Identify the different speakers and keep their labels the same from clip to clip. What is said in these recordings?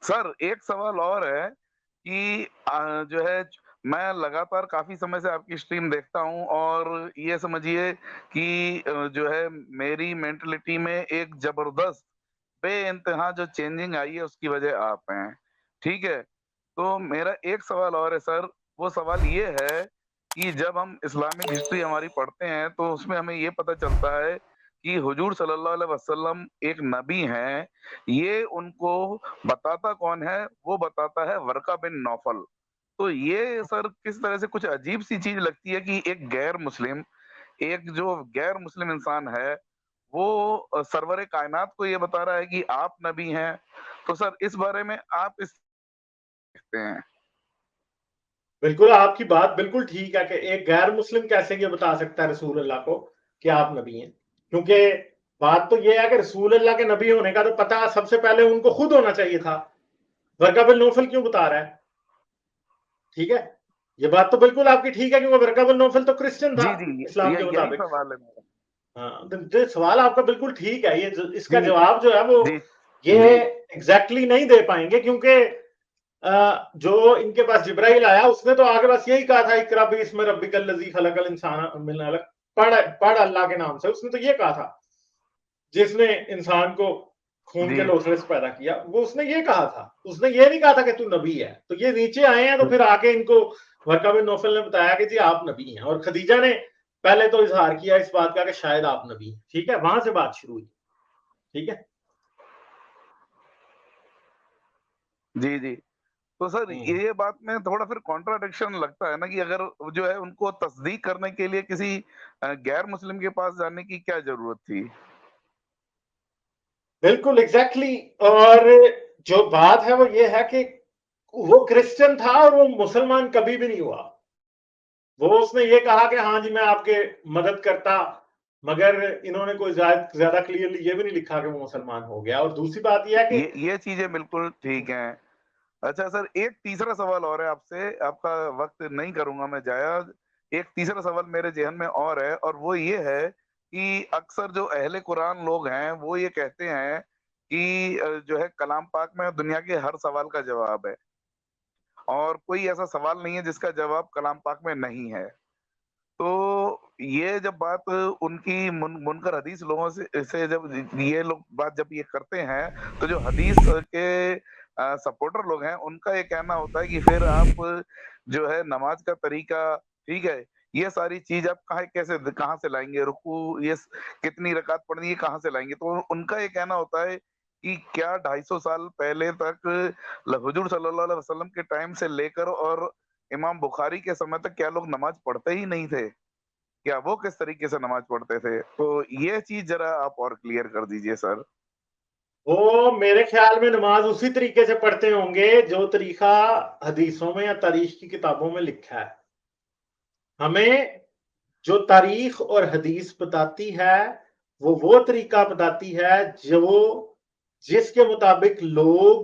Speaker 1: سر ایک سوال اور ہے کہ جو ہے میں لگاتار کافی سمے سے آپ کی اسٹریم دیکھتا ہوں، اور یہ سمجھیے کہ جو ہے میری مینٹلٹی میں ایک زبردست بے انتہا جو چینجنگ آئی ہے اس کی وجہ آپ ہیں، ٹھیک ہے؟ تو میرا ایک سوال اور ہے سر، وہ سوال یہ ہے کہ جب ہم اسلامک ہسٹری ہماری پڑھتے ہیں تو اس میں ہمیں یہ پتہ چلتا ہے کہ حضور صلی اللہ علیہ وسلم ایک نبی ہیں۔ یہ ان کو بتاتا کون ہے؟ وہ بتاتا ہے ورقہ بن نوفل۔ تو یہ سر کس طرح سے کچھ عجیب سی چیز لگتی ہے کہ ایک جو غیر مسلم انسان ہے وہ سرور کائنات کو یہ بتا رہا ہے کہ آپ نبی ہیں۔ تو سر اس بارے میں آپ اس دیکھتے ہیں؟
Speaker 2: بالکل آپ کی بات بالکل ٹھیک ہے کہ ایک غیر مسلم کیسے یہ بتا سکتا ہے رسول اللہ کو کہ آپ نبی ہیں، کیونکہ بات تو یہ ہے کہ رسول اللہ کے نبی ہونے کا تو پتہ سب سے پہلے ان کو خود ہونا چاہیے تھا۔ ورقہ بن نوفل کیوں بتا رہا ہے؟ ٹھیک ہے، یہ بات تو بالکل آپ کی ٹھیک ہے، کیونکہ ورقہ بن نوفل تو کرسچن تھا
Speaker 1: جی جی،
Speaker 2: اسلام کے
Speaker 1: یہی
Speaker 2: مطابق۔
Speaker 1: سوال ہے میرا۔
Speaker 2: ہاں سوال آپ کا بالکل ٹھیک ہے، اس کا
Speaker 1: جی
Speaker 2: جواب جو ہے وہ
Speaker 1: جی
Speaker 2: یہ
Speaker 1: جی
Speaker 2: ایگزیکٹلی نہیں دے پائیں گے، کیونکہ جو ان کے پاس جبرائیل آیا اس نے تو آگے بس یہی کہا تھا اقرا باسم ربک الذی خلق الانسان من علق، پڑھ اللہ کے نام سے۔ اس نے تو یہ کہا تھا جس نے انسان کو خون کے
Speaker 1: جی
Speaker 2: لوتھڑے سے پیدا کیا، وہ اس نے یہ کہا تھا، اس نے یہ نہیں کہا تھا کہ تو نبی ہے۔ تو یہ نیچے آئے ہیں تو پھر آ کے ان کو ورقہ بن نوفل نے بتایا کہ جی آپ نبی ہیں، اور خدیجہ نے پہلے تو اظہار کیا اس بات کا کہ شاید آپ نبی ہیں، ٹھیک ہے، وہاں سے بات شروع ہوئی، ٹھیک ہے۔
Speaker 1: جی جی، تو سر یہ بات میں تھوڑا پھر کانٹراڈکشن لگتا ہے نا کہ اگر جو ہے ان کو تصدیق کرنے کے لیے کسی غیر مسلم کے پاس جانے کی کیا ضرورت تھی؟
Speaker 2: بالکل ایگزیکٹلی، اور جو بات ہے وہ یہ ہے کہ وہ کرسچن تھا اور وہ مسلمان کبھی بھی نہیں ہوا۔ وہ اس نے یہ کہا کہ ہاں جی میں آپ کے مدد کرتا، مگر انہوں نے کوئی زیادہ کلیئرلی یہ بھی نہیں لکھا کہ وہ مسلمان ہو گیا۔ اور دوسری بات یہ ہے کہ
Speaker 1: یہ چیزیں بالکل ٹھیک ہیں۔ اچھا سر، ایک تیسرا سوال اور ہے آپ سے، آپ کا وقت نہیں کروں گا میں ضائع۔ ایک تیسرا سوال میرے ذہن میں اور ہے، اور وہ یہ ہے کہ اکثر جو اہل قرآن لوگ ہیں وہ یہ کہتے ہیں کہ جو ہے کلام پاک میں دنیا کے ہر سوال کا جواب ہے، اور کوئی ایسا سوال نہیں ہے جس کا جواب کلام پاک میں نہیں ہے۔ تو یہ جب بات ان کی منکر حدیث لوگوں سے جب یہ لوگ بات جب یہ کرتے ہیں تو جو حدیث کے سپورٹر لوگ ہیں ان کا یہ کہنا ہوتا ہے کہ پھر آپ جو ہے نماز کا طریقہ، ٹھیک ہے، یہ ساری چیز آپ کہاں سے لائیں گے، رکوع یہ کتنی رکعت پڑھنی ہے کہاں سے لائیں گے؟ تو ان کا یہ کہنا ہوتا ہے کہ کیا 250 سال پہلے تک حضور صلی اللہ علیہ وسلم کے ٹائم سے لے کر اور امام بخاری کے سمے تک کیا لوگ نماز پڑھتے ہی نہیں تھے؟ کیا وہ کس طریقے سے نماز پڑھتے تھے؟ تو یہ چیز ذرا آپ اور کلیئر کر دیجئے سر۔
Speaker 2: وہ میرے خیال میں نماز اسی طریقے سے پڑھتے ہوں گے جو طریقہ حدیثوں میں یا تاریخ کی کتابوں میں لکھا ہے۔ ہمیں جو تاریخ اور حدیث بتاتی ہے وہ طریقہ بتاتی ہے جو جس کے مطابق لوگ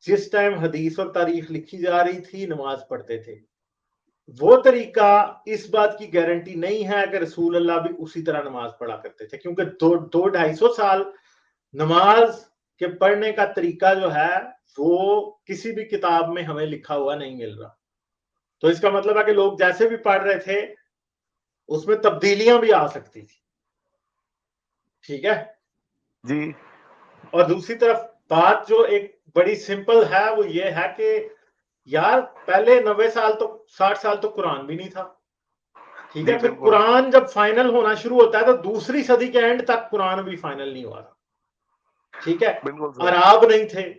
Speaker 2: جس ٹائم حدیث اور تاریخ لکھی جا رہی تھی نماز پڑھتے تھے۔ وہ طریقہ اس بات کی گارنٹی نہیں ہے کہ رسول اللہ بھی اسی طرح نماز پڑھا کرتے تھے، کیونکہ 200-250 سال نماز کے پڑھنے کا طریقہ جو ہے وہ کسی بھی کتاب میں ہمیں لکھا ہوا نہیں مل رہا۔ تو اس کا مطلب ہے کہ لوگ جیسے بھی پڑھ رہے تھے اس میں تبدیلیاں بھی آ سکتی تھی، ٹھیک ہے۔
Speaker 1: جی
Speaker 2: اور دوسری طرف بات جو ایک بڑی سمپل ہے وہ یہ ہے کہ یار پہلے 90 سال تو 60 سال تو قرآن بھی نہیں تھا، ٹھیک
Speaker 1: جی
Speaker 2: ہے۔ پھر
Speaker 1: بالکل
Speaker 2: قرآن جب فائنل ہونا شروع ہوتا ہے تو دوسری صدی کے اینڈ تک قرآن بھی فائنل نہیں ہوا تھا، ٹھیک ہے۔
Speaker 1: بالکل سر۔
Speaker 2: عراب نہیں تھے،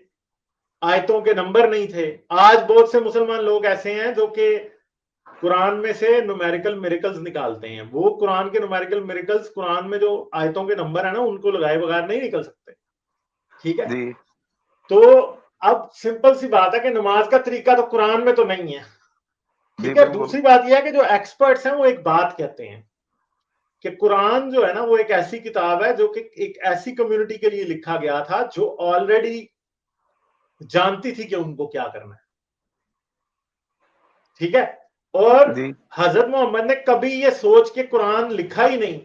Speaker 2: آیتوں کے نمبر نہیں تھے۔ آج بہت سے مسلمان لوگ ایسے ہیں جو کہ قرآن میں سے نومیریکل میریکلز نکالتے ہیں، وہ قرآن کے نومیریکل میریکلز قرآن میں جو آیتوں کے نمبر ہیں نا ان کو لگائے بغیر نہیں نکل سکتے، ٹھیک ہے۔
Speaker 1: جی
Speaker 2: تو اب سمپل سی بات ہے کہ نماز کا طریقہ تو قرآن میں تو نہیں ہے،
Speaker 1: جی
Speaker 2: ٹھیک ہے۔
Speaker 1: بالکل
Speaker 2: دوسری بات یہ ہے کہ جو ایکسپرٹس ہیں وہ ایک بات کہتے ہیں کہ قرآن جو ہے نا وہ ایک ایسی کتاب ہے جو کہ ایک ایسی کمیونٹی کے لیے لکھا گیا تھا جو آلریڈی جانتی تھی کہ ان کو کیا کرنا ہے، ٹھیک ہے۔ اور
Speaker 1: جی
Speaker 2: حضرت محمد نے کبھی یہ سوچ کے قرآن لکھا ہی نہیں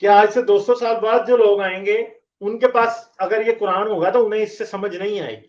Speaker 2: کہ آج سے 200 سال بعد جو لوگ آئیں گے ان کے پاس اگر یہ قرآن ہوگا تو انہیں اس سے سمجھ نہیں آئے گی،